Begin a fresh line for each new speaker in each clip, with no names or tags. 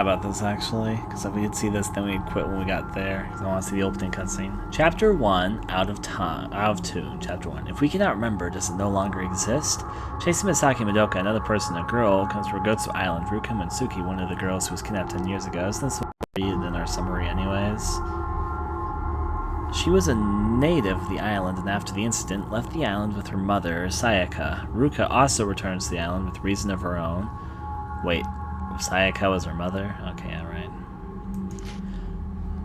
forgot about this actually, because if we did see this, then we'd quit when we got there. Because I want to see the opening cutscene. Chapter 1, Out of Tune. Chapter 1. If we cannot remember, does it no longer exist? Chasing Misaki Madoka, another person, a girl, comes from Gotsu Island. Ruka Mitsuki, one of the girls who was kidnapped 10 years ago. Isn't this what we read in our summary anyways? She was a native of the island, and after the incident, left the island with her mother, Sayaka. Ruka also returns to the island with reason of her own. Wait, Sayaka was her mother? Okay, alright.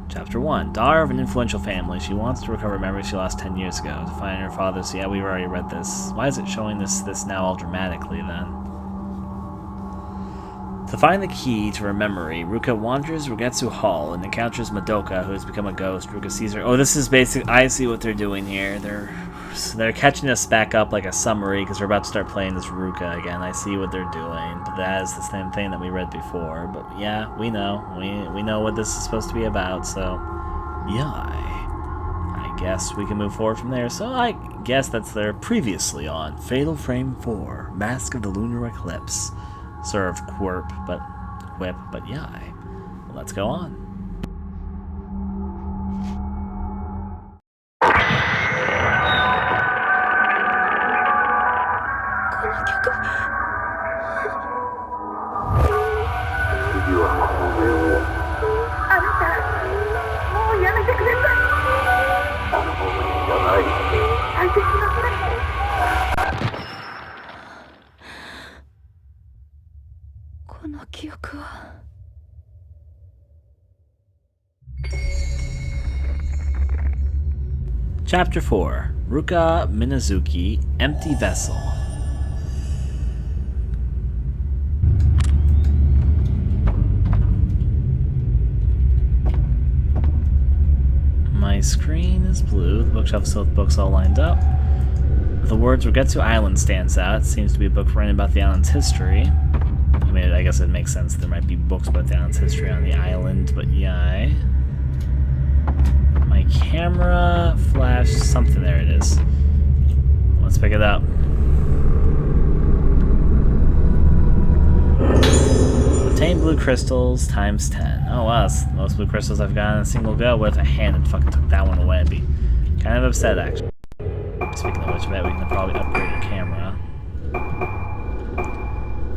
Chapter 1. Daughter of an influential family. She wants to recover memories she lost 10 years ago. To find her father. So yeah, we've already read this. Why is it showing this now all dramatically then? To find the key to her memory, Ruka wanders Rugetsu Hall and encounters Madoka, who has become a ghost. Ruka sees her. Oh, this is basic. I see what they're doing here. They're catching us back up like a summary because we're about to start playing this Ruka again. I see what they're doing, but that is the same thing that we read before. But yeah, we know. We know what this is supposed to be about, so yeah, I guess we can move forward from there. So I guess that's their previously on Fatal Frame 4, Mask of the Lunar Eclipse. Sort of quip, but yeah. Let's go on. Chapter 4. Ruka Minazuki, Empty Vessel. My screen is blue, the bookshelf is filled with books all lined up. The words Rugetsu Island stands out. It seems to be a book written about the island's history. I mean, I guess it makes sense there might be books about the island's history on the island, but yeah. My camera flashed something. There it is. Let's pick it up. Obtain blue crystals times 10. Oh wow, that's the most blue crystals I've gotten in a single go. What if a hand had fucking took that one away? I'd be kind of upset actually. Speaking of which, I bet we can probably upgrade your camera.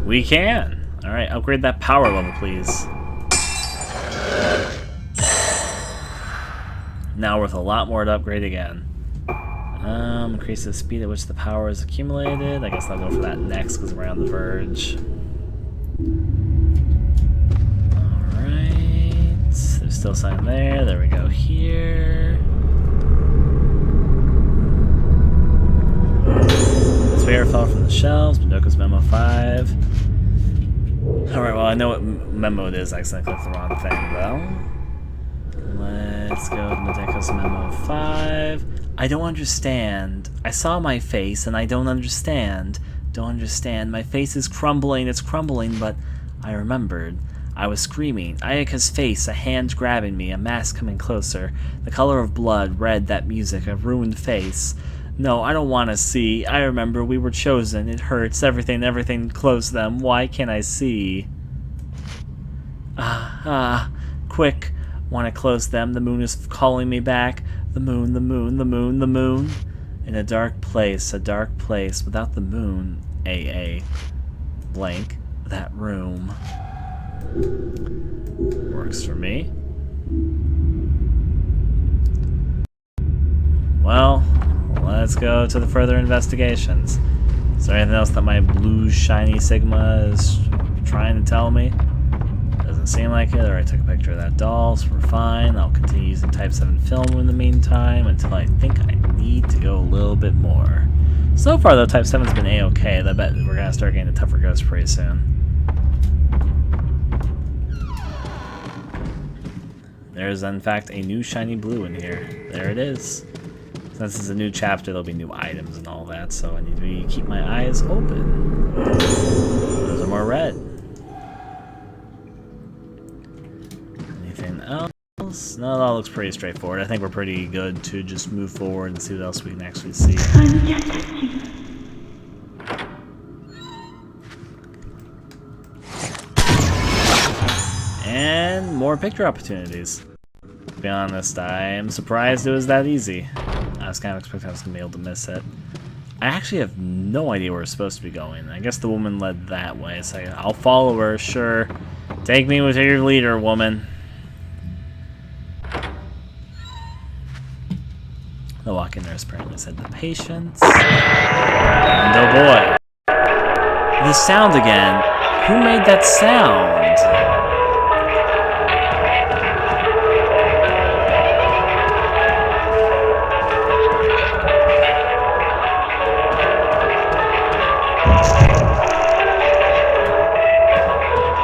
We can! Alright, upgrade that power level, please. Now worth a lot more to upgrade again. Increase the speed at which the power is accumulated. I guess I'll go for that next because we're on the verge. Alright. There's still something there. There we go here. The spare fell from the shelves. Madoka's Memo 5. Alright, well I know what memo it is. I accidentally clicked the wrong thing though. Let's go to Madoka's Memo 5. I don't understand. I saw my face and I don't understand. Don't understand. My face is crumbling. It's crumbling, but I remembered. I was screaming. Ayaka's face, a hand grabbing me, a mask coming closer. The color of blood, red, that music, a ruined face. No, I don't want to see. I remember we were chosen. It hurts. Everything close them. Why can't I see? Quick. Want to close them. The moon is calling me back. The moon, the moon, the moon, the moon. In a dark place without the moon. Blank. That room. Works for me. Well, let's go to the further investigations. Is there anything else that my blue shiny Sigma is trying to tell me? Doesn't seem like it. Alright, took a picture of that doll, so we're fine. I'll continue using Type 7 film in the meantime until I think I need to go a little bit more. So far though, Type 7's been a-okay. I bet we're gonna start getting a tougher ghost pretty soon. There's in fact a new shiny blue in here. There it is. Since it's a new chapter, there'll be new items and all that, so I need to keep my eyes open. Those are more red. Anything else? No, that looks pretty straightforward. I think we're pretty good to just move forward and see what else we can actually see. more picture opportunities. To be honest, I am surprised it was that easy. I was kind of expecting I was going to be able to miss it. I actually have no idea where we're supposed to be going. I guess the woman led that way, so I'll follow her, sure. Take me with your leader, woman. The walk-in nurse apparently said the patients. And oh boy. The sound again. Who made that sound?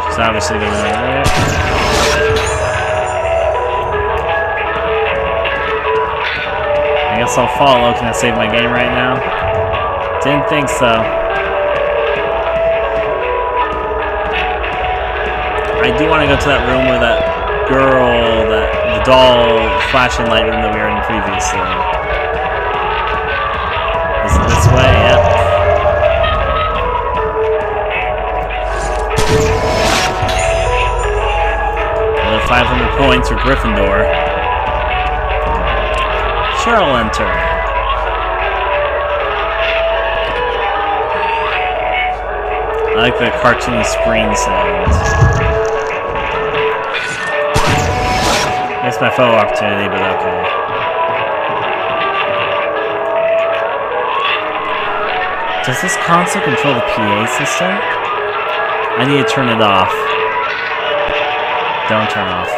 She's obviously going right there. I guess I'll follow. Can I save my game right now? Didn't think so. I do want to go to that room where that girl, the doll flashing light room that we were in previously. Is it this way? Yep. Another 500 points for Gryffindor. Sure, I'll enter. I like the cartoony screen sounds. Missed my photo opportunity, but okay. Does this console control the PA system? I need to turn it off. Don't turn off.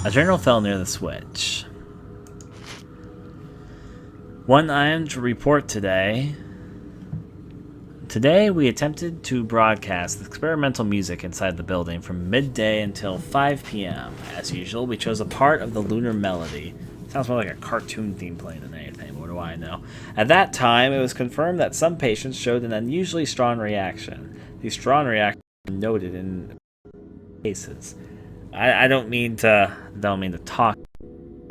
A journal fell near the switch. One item to report today. Today we attempted to broadcast experimental music inside the building from midday until 5 p.m. As usual, we chose a part of the Lunar Melody. Sounds more like a cartoon theme playing than anything, but what do I know? At that time, it was confirmed that some patients showed an unusually strong reaction. These strong reactions were noted in cases. I don't mean to talk.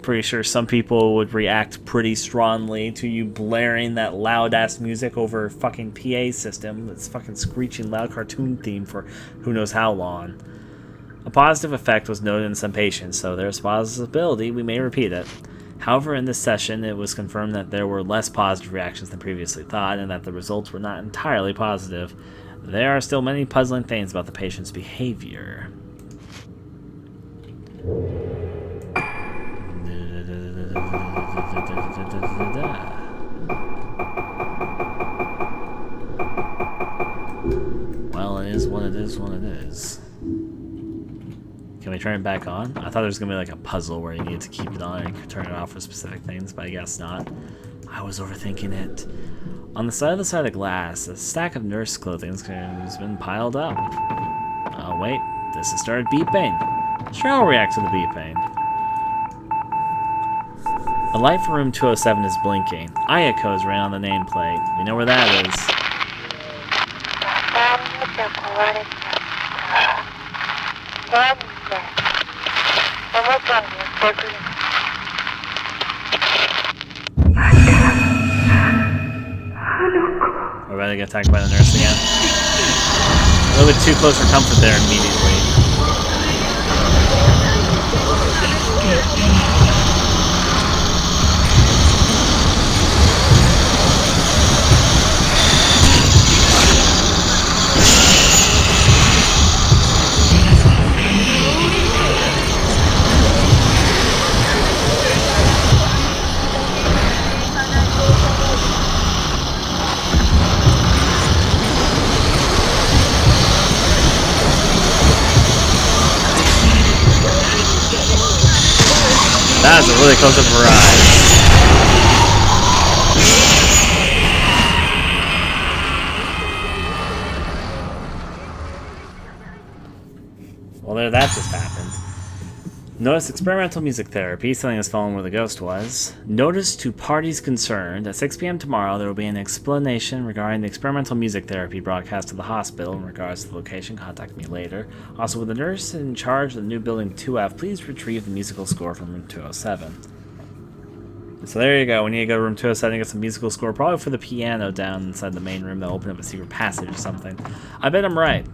Pretty sure some people would react pretty strongly to you blaring that loud ass music over a fucking PA system that's fucking screeching loud cartoon theme for who knows how long. A positive effect was noted in some patients, so there's a possibility we may repeat it. However, in this session, it was confirmed that there were less positive reactions than previously thought, and that the results were not entirely positive. There are still many puzzling things about the patient's behavior. Well, it is what it is what it is. Can we turn it back on? I thought there was going to be like a puzzle where you needed to keep it on and you could turn it off for specific things, but I guess not. I was overthinking it. On the side of the glass, a stack of nurse clothing has been piled up. Oh wait, this has started beeping. Sure, I'll react to the beeping. The light for room 207 is blinking. Ayako is right on the nameplate. We know where that is. We're about to get attacked by the nurse again. A little bit too close for comfort there immediately. That was a really close up of her eyes. Well, there, that just happened. Notice experimental music therapy, something has fallen where the ghost was. Notice to parties concerned, at 6 p.m. tomorrow there will be an explanation regarding the experimental music therapy broadcast to the hospital. In regards to the location, contact me later. Also, with the nurse in charge of the new building 2F, please retrieve the musical score from room 207. So there you go. We need to go to room 207 and get some musical score, probably for the piano down inside the main room. They'll open up a secret passage or something. I bet I'm right.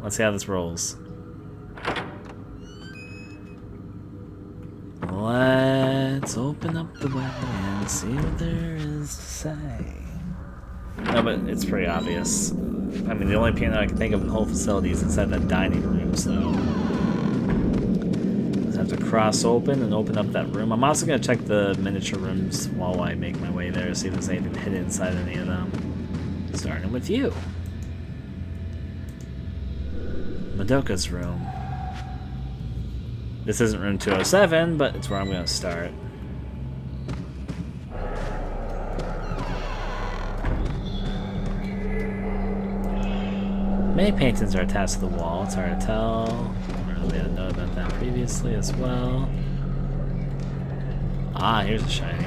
Let's see how this rolls. Let's open up the way and see what there is to say. No, but it's pretty obvious. I mean, the only piano I can think of in the whole facility is inside that dining room, so... just have to cross open and open up that room. I'm also going to check the miniature rooms while I make my way there, see if there's anything hidden inside any of them. Starting with you. Madoka's room. This isn't room 207, but it's where I'm going to start. Many paintings are attached to the wall. It's hard to tell. I really didn't know about that previously as well. Ah, here's a shiny.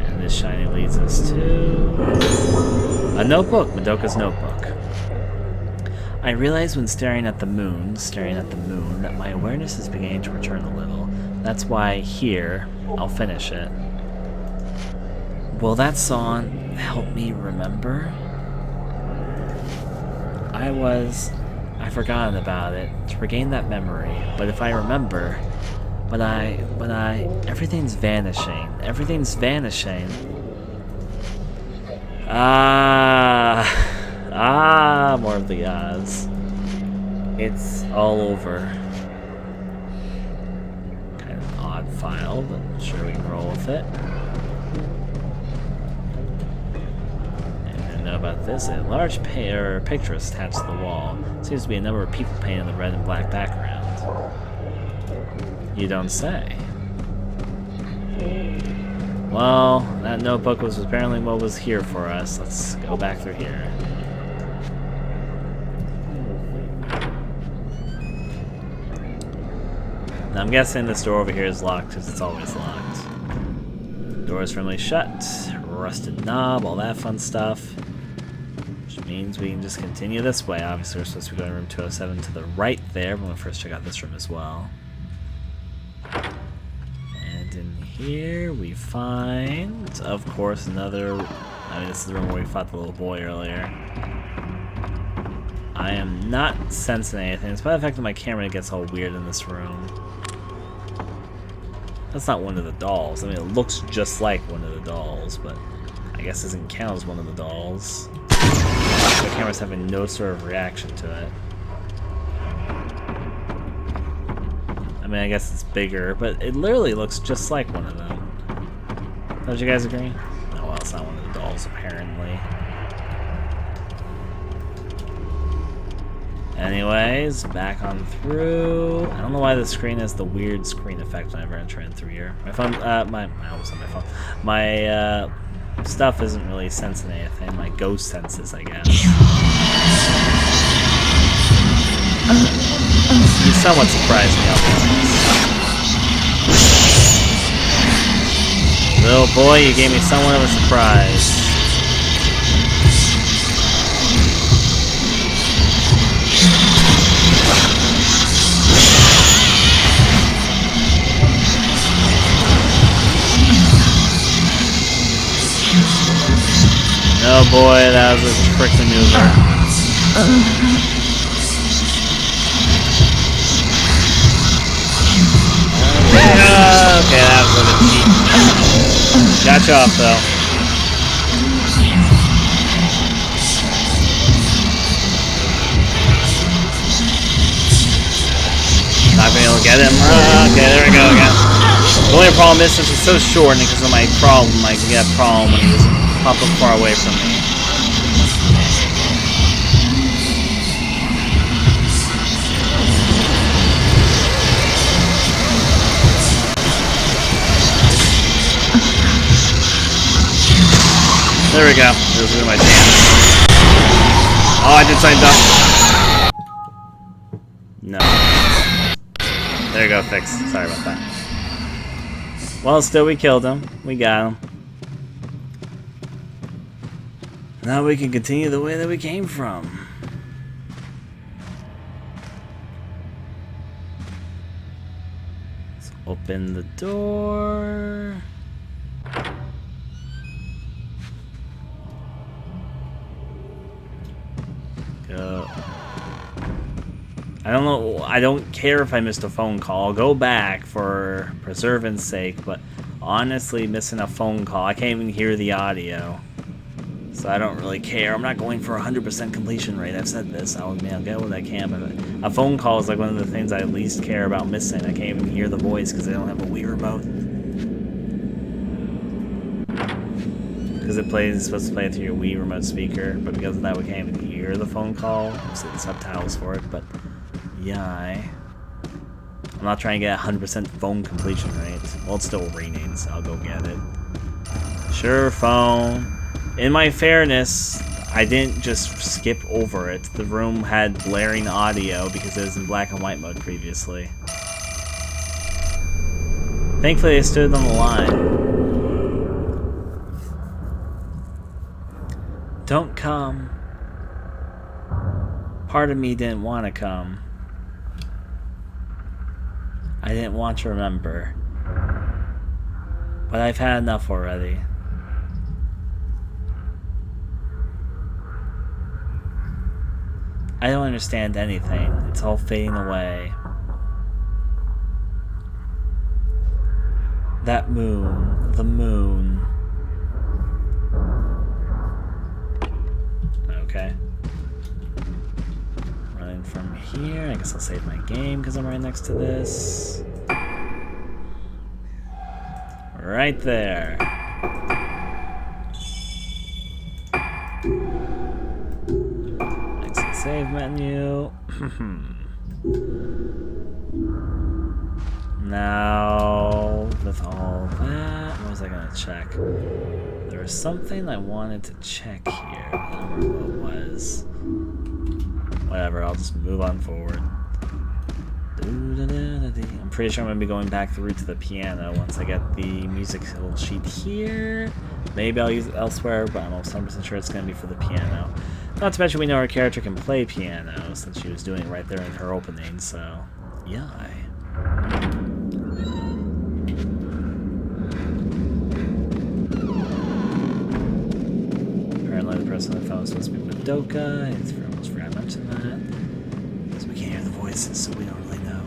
And this shiny leads us to a notebook, Madoka's notebook. I realized when staring at the moon, that my awareness is beginning to return a little. That's why here, I'll finish it. Will that song help me remember? I've forgotten about it, to regain that memory, but if I remember, everything's vanishing. More of the ahs. It's all over. Kind of an odd file, but I'm sure we can roll with it. Know about this? A large picture is attached to the wall. Seems to be a number of people painted on the red and black background. You don't say. Well, that notebook was apparently what was here for us. Let's go back through here. Now I'm guessing this door over here is locked because it's always locked. Door is firmly shut. Rusted knob, all that fun stuff. Which means we can just continue this way. Obviously, we're supposed to be going to room 207 to the right there, but we'll first check out this room as well. And in here we find, of course, another... I mean, this is the room where we fought the little boy earlier. I am not sensing anything, despite the fact that my camera gets all weird in this room. That's not one of the dolls. I mean, it looks just like one of the dolls, but I guess doesn't count as one of the dolls. The camera's having no sort of reaction to it. I mean, I guess it's bigger, but it literally looks just like one of them. Don't you guys agree? Oh, well, it's not one of the dolls, apparently. Anyways, back on through. I don't know why the screen has the weird screen effect whenever I enter in through here. My phone, I almost said my phone. My stuff isn't really sensing anything. My ghost senses, I guess. You somewhat surprised me, I'll be honest. Little boy, you gave me somewhat of a surprise. Oh boy, that was a trick maneuver. Okay, that was a bit cheap. Got you off though. Not being able to get him. Okay, there we go again. The only problem is since it's so short and because of my problem, I can get a problem when he was popping far away from me. There we go. Those are my chance. Oh, I did something dumb. No. There you go, fixed. Sorry about that. Well, still we killed him. We got him. Now we can continue the way that we came from. Let's Open the door. Go. I don't know. I don't care if I missed a phone call. I'll go back for preserving's sake, but honestly, missing a phone call, I can't even hear the audio. So I don't really care. I'm not going for 100% completion rate. I've said this. I'll get what I can, but a phone call is like one of the things I least care about missing. I can't even hear the voice because I don't have a Wii remote. Because it's supposed to play through your Wii remote speaker, but because of that we can't even hear the phone call. I'm setting subtitles for it, but yeah, I'm not trying to get 100% phone completion rate. Well, it's still raining, so I'll go get it. Sure, phone. In my fairness, I didn't just skip over it. The room had blaring audio because it was in black and white mode previously. Thankfully, I stood on the line. Don't come. Part of me didn't want to come. I didn't want to remember. But I've had enough already. I don't understand anything. It's all fading away. That moon. The moon. Okay. Running from here. I guess I'll save my game because I'm right next to this. Right there. Exit save menu. Now, with all that, what was I gonna check? There was something I wanted to check here. I don't remember what it was. Whatever, I'll just move on forward. I'm pretty sure I'm going to be going back through to the piano once I get the musical sheet here. Maybe I'll use it elsewhere, but I'm almost 100% sure it's going to be for the piano. Not to mention we know our character can play piano since she was doing it right there in her opening, so yeah. Apparently the person on the phone is supposed to be Madoka. I almost forgot to mention that. Because we can't hear the voices, so we don't really know.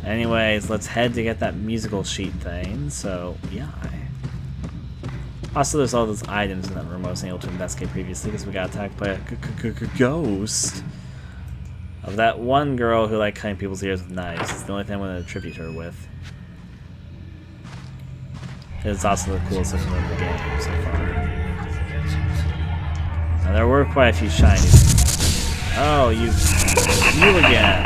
Anyways, let's head to get that musical sheet thing, so yeah. Also, there's all those items in that room I wasn't able to investigate previously because we got attacked by a ghost of that one girl who liked cutting people's ears with knives. It's the only thing I'm going to attribute her with. It's also the coolest thing in the game so far. Now, there were quite a few shinies. Oh, you again.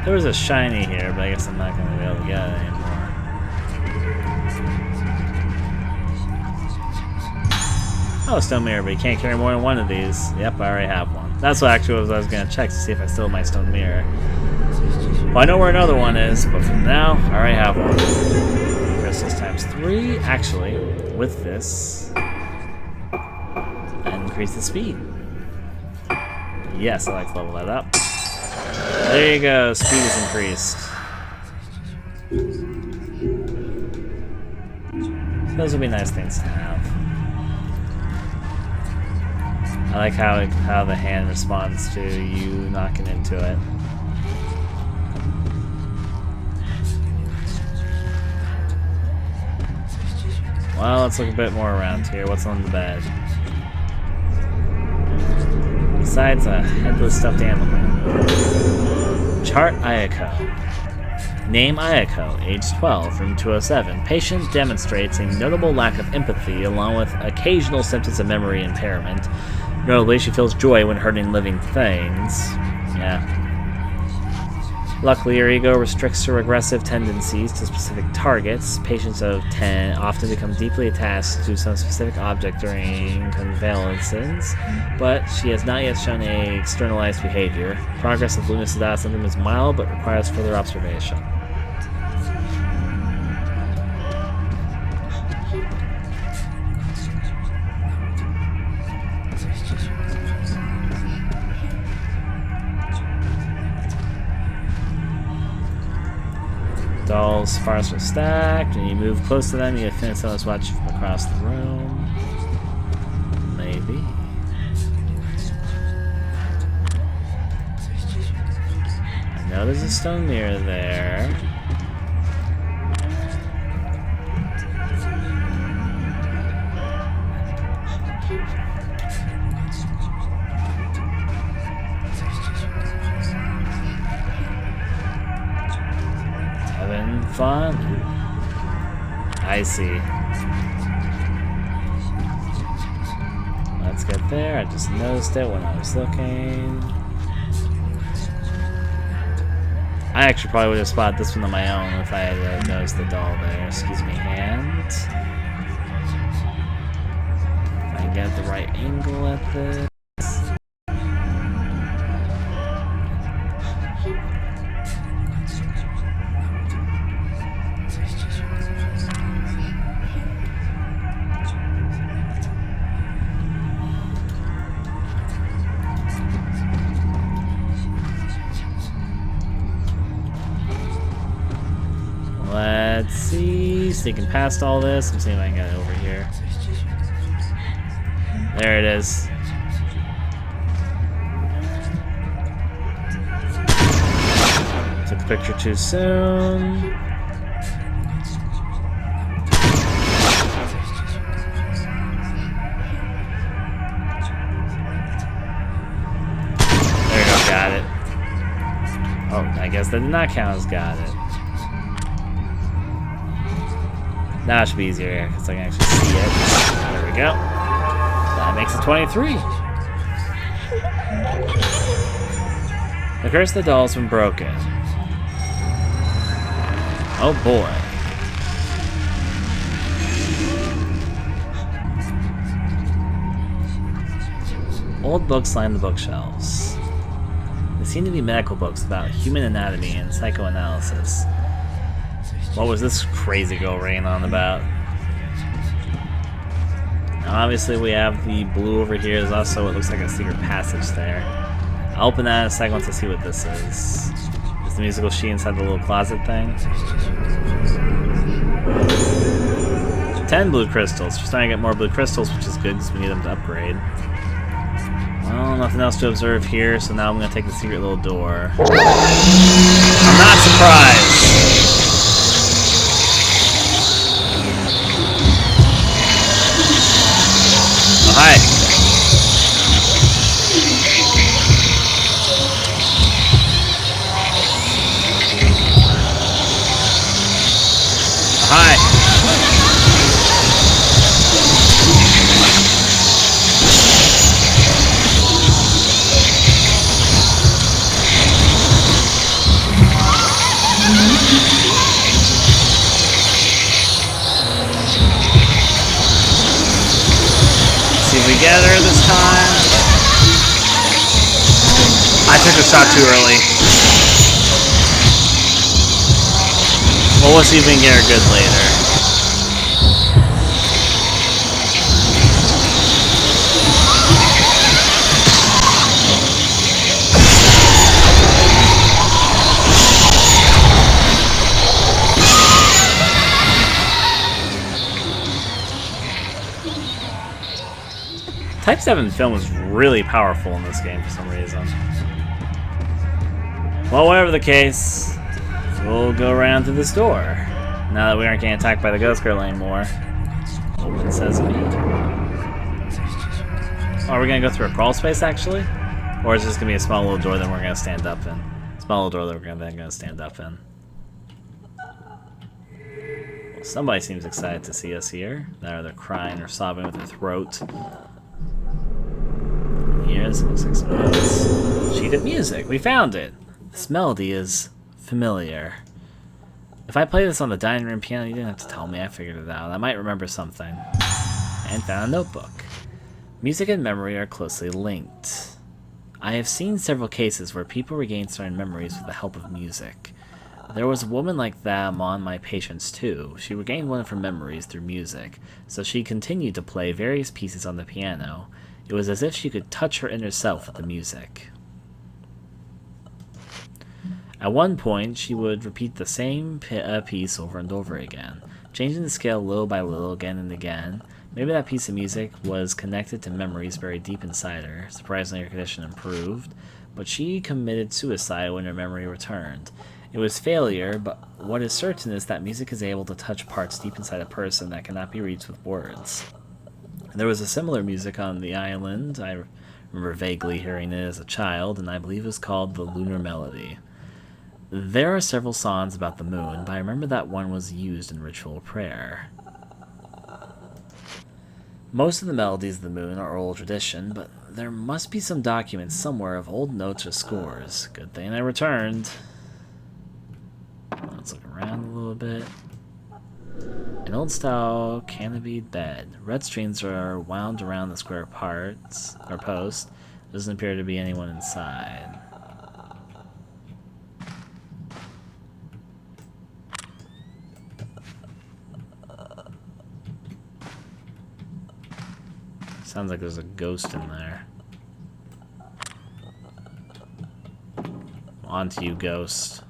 There was a shiny here, but I guess I'm not going to be able to get it anymore. Oh, stone mirror, but you can't carry more than one of these. Yep, I already have one. That's what actually was I was going to check to see if I still have my stone mirror. Well, I know where another one is, but for now, I already have one. Crystals times 3, actually, with this, and increase the speed. Yes, I like to level that up. There you go, speed is increased. Those would be nice things to have. I like how the hand responds to you knocking into it. Well, let's look a bit more around here. What's on the bed? Besides a headless stuffed animal. Chart Ayako. Name Ayako, age 12, room 207. Patient demonstrates a notable lack of empathy along with occasional symptoms of memory impairment. Notably, she feels joy when hurting living things. Yeah. Luckily, her ego restricts her aggressive tendencies to specific targets. Patients of 10 often become deeply attached to some specific object during convalescence, but she has not yet shown a externalized behavior. Progress of Lunar Eclipse syndrome is mild, but requires further observation. Dolls farthest are stacked. When you move close to them, you get feeling someone's watching from across the room. Maybe. I know there's a stone mirror there. Having fun? I see. Let's get there. I just noticed it when I was looking. I actually probably would have spotted this one on my own if I had noticed the doll there. Excuse me, hand. If I can get the right angle at this. Let's see, sneaking past all this. I'm seeing if I can get it over here. There it is. Took the picture too soon. There you go, got it. Oh, I guess that did not count as got it. Now it should be easier because I can actually see it. There we go. That makes it 23. The curse of the doll's been broken. Oh boy. Old books line the bookshelves. They seem to be medical books about human anatomy and psychoanalysis. What was this crazy girl ringing on about? Now obviously we have the blue over here. There's also what looks like a secret passage there. I'll open that in a second once I see what this is. Is the musical sheet inside the little closet thing? 10 blue crystals. We're starting to get more blue crystals, which is good because we need them to upgrade. Well, nothing else to observe here, so now I'm going to take the secret little door. I'm not surprised! Hi. Hi. See if we get her this time. I took the shot too early. Well, we'll see if we can get her good later. Type 7 film is really powerful in this game for some reason. Well, whatever the case, we'll go around through this door. Now that we aren't getting attacked by the ghost girl anymore. Open sesame. Oh, are we gonna go through a crawl space actually? Or is this gonna be a small little door that we're gonna stand up in? Small little door that we're then gonna stand up in. Well, somebody seems excited to see us here. Now they're crying or sobbing with their throat. Here's looks like some notes. Sheet of music. We found it. This melody is familiar. If I play this on the dining room piano, you didn't have to tell me. I figured it out. I might remember something. And found a notebook. Music and memory are closely linked. I have seen several cases where people regain certain memories with the help of music. There was a woman like that among my patients too. She regained one of her memories through music, so she continued to play various pieces on the piano. It was as if she could touch her inner self with the music. At one point, she would repeat the same piece over and over again, changing the scale little by little, again and again. Maybe that piece of music was connected to memories buried deep inside her. Surprisingly, her condition improved, but she committed suicide when her memory returned. It was failure, but what is certain is that music is able to touch parts deep inside a person that cannot be reached with words. There was a similar music on the island. I remember vaguely hearing it as a child, and I believe it was called the Lunar Melody. There are several songs about the moon, but I remember that one was used in ritual prayer. Most of the melodies of the moon are oral tradition, but there must be some documents somewhere of old notes or scores. Good thing I returned. Let's look around a little bit. An old-style canopied bed. Red strings are wound around the square parts or post. There doesn't appear to be anyone inside. Sounds like there's a ghost in there. On to you, ghost.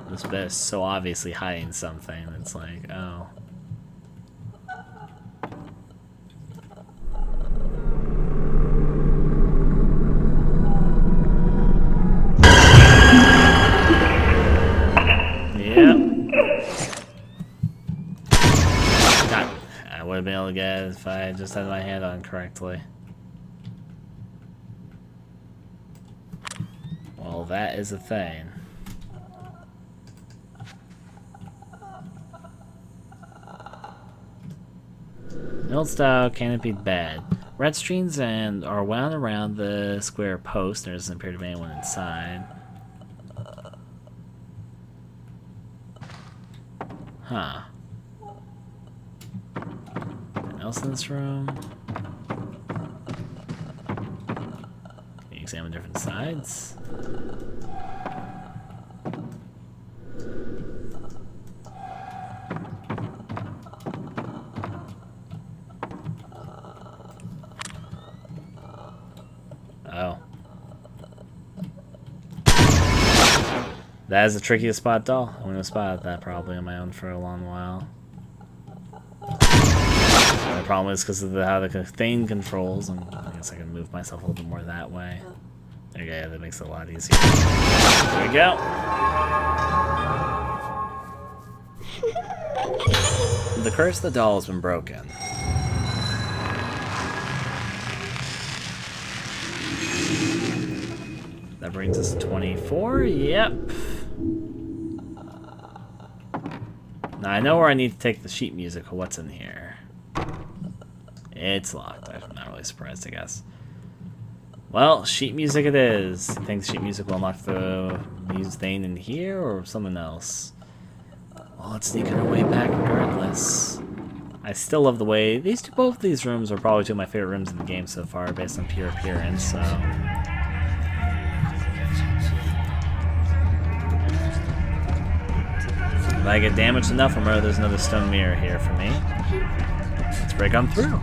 This bed is so obviously hiding something. It's like, oh. I would have been able to get it if I just had my hand on correctly. Well, that is a thing. An old-style canopied bed. Red strings and are wound around the square post. There doesn't appear to be anyone inside. Huh. Anything else in this room? Can you examine different sides? Oh. That is the trickiest spot doll. I'm gonna spot that probably on my own for a long while. The problem is because of how the thing controls, and I guess I can move myself a little bit more that way. There you go, that makes it a lot easier. There we go. The curse of the doll has been broken. That brings us to 24. Yep. Now I know where I need to take the sheet music. What's in here? It's locked. I'm not really surprised, I guess. Well, sheet music it is. I think sheet music will unlock the music thing in here or something else. Well, let's sneak our way back regardless. I still love the way both of these rooms are probably two of my favorite rooms in the game so far, based on pure appearance. So. If I get damaged enough, remember there's another stone mirror here for me. Let's break on through. Break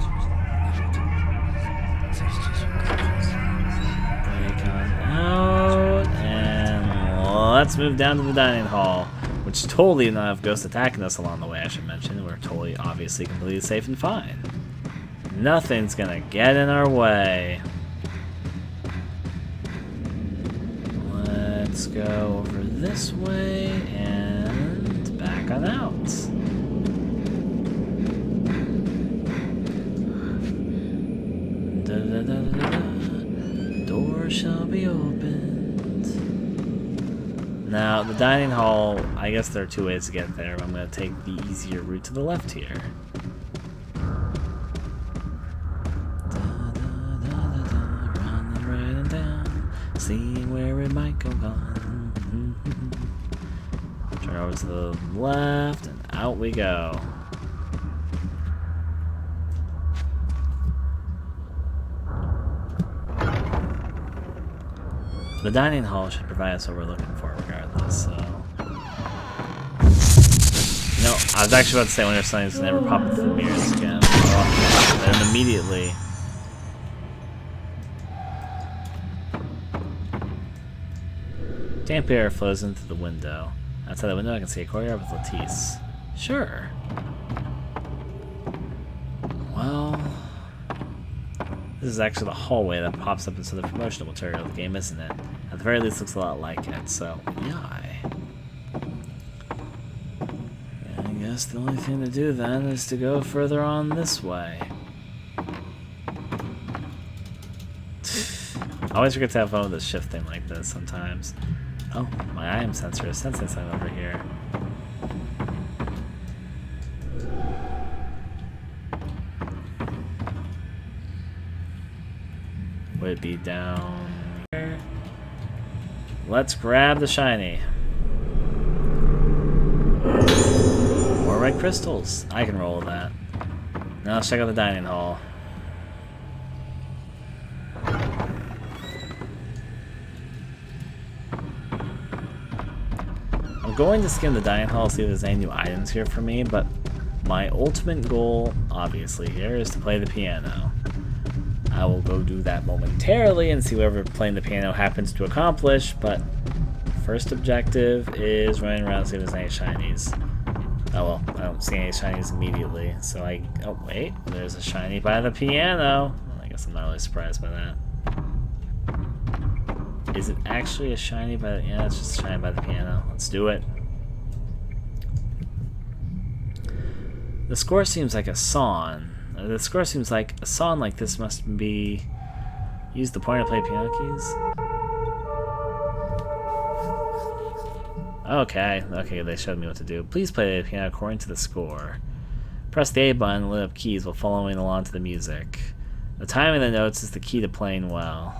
on out, and let's move down to the dining hall, which totally did not have ghosts attacking us along the way, I should mention. We're totally, obviously, completely safe and fine. Nothing's gonna get in our way. Let's go over this way, and back on out. Door shall be opened. Now, the dining hall, I guess there are two ways to get there, but I'm going to take the easier route to the left here. Running right and down, seeing where it might go on. Turn over to the left, and out we go. The dining hall should provide us what we're looking for regardless, so I was actually about to say when there's something that's never pop into the mirrors again. Oh, and immediately. Damp air flows into the window. Outside the window I can see a courtyard with Latisse. Sure. Well, this is actually the hallway that pops up into the promotional material of the game, isn't it? At the very least, looks a lot like it, so yeah. I guess the only thing to do then is to go further on this way. I always forget to have fun with the shifting like this sometimes. Oh, my IM sensor is sensing something over here. Would it be down here? Let's grab the shiny. More red crystals. I can roll that. Now let's check out the dining hall. I'm going to skim the dining hall, see if there's any new items here for me, but my ultimate goal, obviously, here is to play the piano. I will go do that momentarily and see whatever playing the piano happens to accomplish, but first objective is running around and see if there's any shinies. Oh well, I don't see any shinies immediately, so oh wait, there's a shiny by the piano. Well, I guess I'm not really surprised by that. Is it actually a shiny by the... Yeah, it's just a shiny by the piano. Let's do it. The score seems like a song. The score seems like a song like this must be... Use the pointer to play piano keys? Okay, they showed me what to do. Please play the piano according to the score. Press the A button and lit up keys while following along to the music. The timing of the notes is the key to playing well.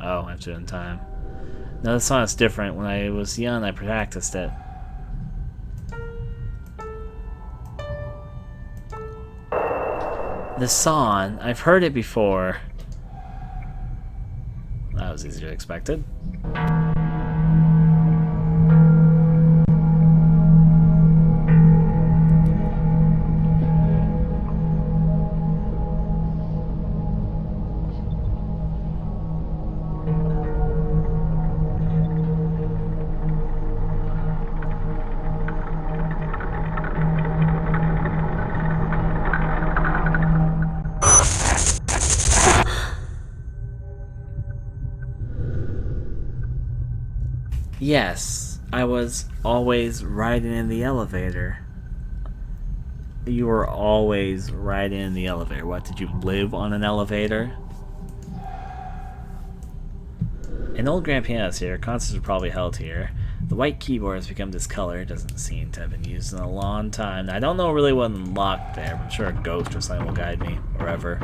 Oh, I have to do it in time. No, this song is different. When I was young, I practiced it. This song, I've heard it before. That was easier than expected. Yes, I was always riding in the elevator. You were always riding in the elevator. What, did you live on an elevator? An old grand piano is here. Concerts are probably held here. The white keyboard has become discolored. Doesn't seem to have been used in a long time. Now, I don't know really what unlocked there, but I'm sure a ghost or something will guide me wherever.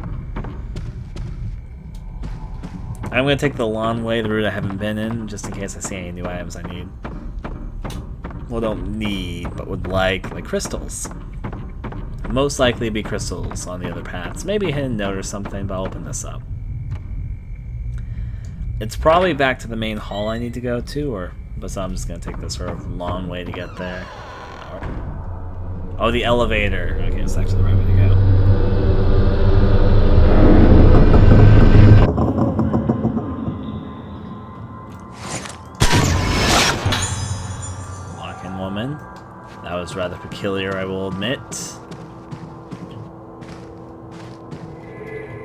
I'm going to take the long way, the route I haven't been in, just in case I see any new items I need. Well, don't need, but would like crystals. Most likely be crystals on the other paths. Maybe a hidden note or something, but I'll open this up. It's probably back to the main hall I need to go to, but so I'm just going to take this sort of long way to get there. Oh, the elevator. Okay, it's actually the right way to go. Woman. That was rather peculiar, I will admit.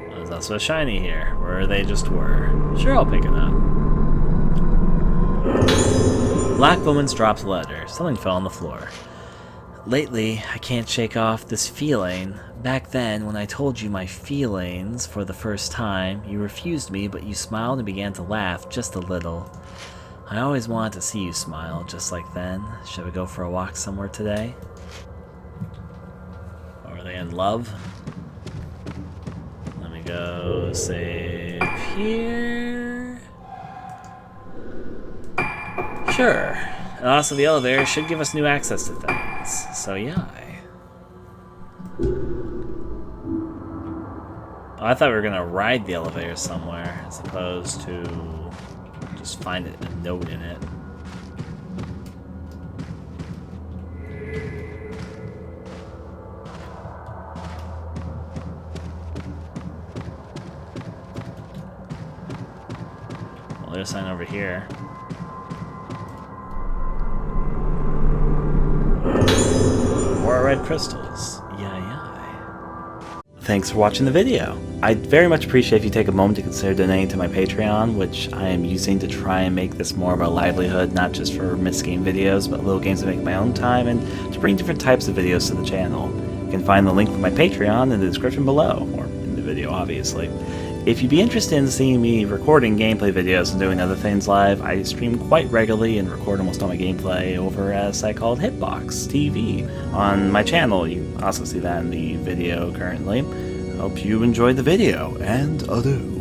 There's also a shiny here, where they just were. Sure, I'll pick it up. Black Woman's dropped a letter. Something fell on the floor. Lately, I can't shake off this feeling. Back then, when I told you my feelings for the first time, you refused me, but you smiled and began to laugh just a little. I always wanted to see you smile, just like then. Should we go for a walk somewhere today? Or are they in love? Let me go save here. Sure. And also the elevator should give us new access to things. So yeah. Oh, I thought we were gonna ride the elevator somewhere, as opposed to just find a note in it. Well, there's something over here. More red crystals. Thanks for watching the video. I'd very much appreciate if you take a moment to consider donating to my Patreon, which I am using to try and make this more of a livelihood, not just for missed game videos, but little games I make in my own time, and to bring different types of videos to the channel. You can find the link for my Patreon in the description below, or in the video, obviously. If you'd be interested in seeing me recording gameplay videos and doing other things live, I stream quite regularly and record almost all my gameplay over at a site called Hitbox TV on my channel. You also see that in the video currently. Hope you enjoyed the video, and adieu.